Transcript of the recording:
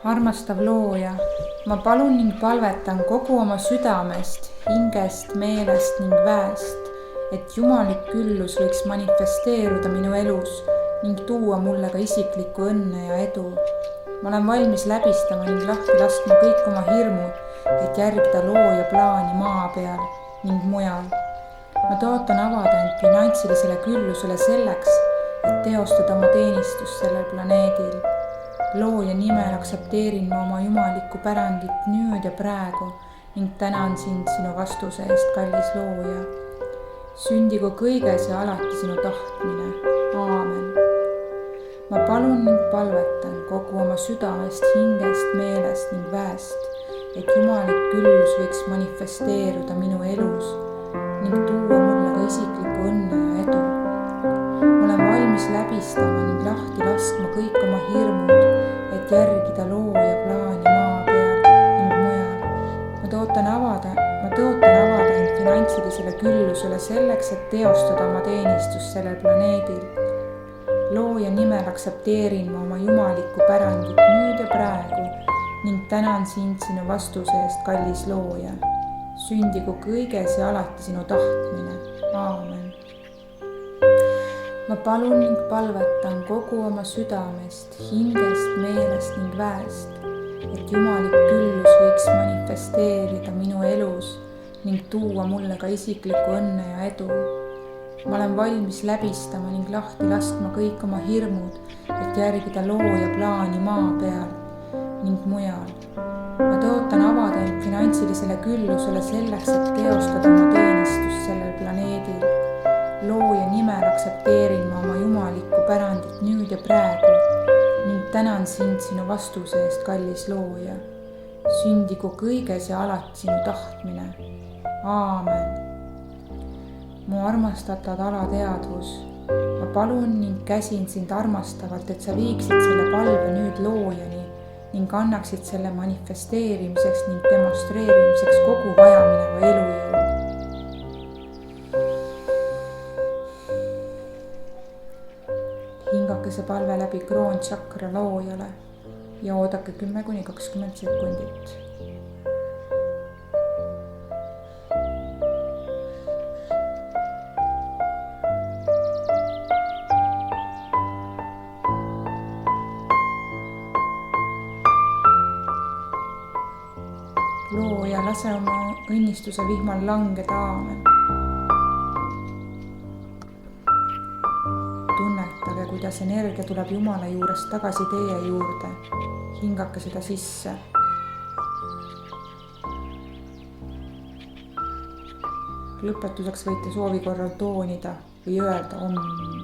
armastav looja, ma palun ning palvetan kogu oma südamest, hingest, meelest ning väest, et jumalik küllus võiks manifesteeruda minu elus ning tuua mulle ka isiklikku õnne ja edu. Ma olen valmis läbistama ning lahti laskma kõik oma hirmud, et järgida looja plaani maa peal ning mujal. Ma tõotan avada end finantsilisele küllusele selleks, et teostada oma teenistust sellel planeedil. Looja nimel aktsepteerin ma oma jumalikku pärandit nüüd ja praegu ning tänan sind sinu vastuse eest, kallis looja. Sündigu kõiges ja alati sinu tahtmine. Aamen. Ma palun ning palvetan kogu oma südamest, hingest, meelest ning väest, et jumalik küllus võiks manifesteeruda minu elus ning tuua mulle ka isiklikku õnne ja edu. Ma olen valmis läbistama ning lahti laskma kõik oma hirmud, et järgida looja plaani maa peal ning mujal. Ma tõotan avada end finantsilisele küllusele selleks, et teostada oma teenistust sellel planeedil. Looja nimel aktsepteerin ma oma jumalikku pärandit nüüd ja praegu ning tänan sind sinu vastuse eest, kallis looja. Sündigu kõiges ja alati sinu tahtmine. Aamen. Ma palun ning palvetan kogu oma südamest, hingest, meelest ning väest, et jumalik küllus võiks manifesteerida minu elus ning tuua mulle ka isiklikku õnne ja edu. Ma olen valmis läbistama ning lahti laskma kõik oma hirmud, et järgida looja plaani maa peal ning mujal. Ma tõotan avada end finantsilisele küllusele selleks, et teostada oma teenistust sellel planeedil. Looja nimel aktsepteerin ma oma jumalikku pärandit nüüd ja praegu ning tänan sind sinu vastuse eest, kallis looja. Sündigu kõiges ja alati sinu tahtmine. Aamen. Mu armastatavad alateadvus, ma palun ning käsin sind armastavalt, et sa viiksid selle palve nüüd loojani ning annaksid selle manifesteerimiseks ning demonstreerimiseks kogu vajamineva elujõu. Hingake see palve läbi kroontsakra loojale ja oodake 10–20 sekundit. Looja, lase oma õnnistuse vihmal langeda, aamen. Tunnetage, kuidas energia tuleb Jumala juurest tagasi teie juurde. Hingake seda sisse. Lõpetuseks võite soovi korral toonida või öelda om.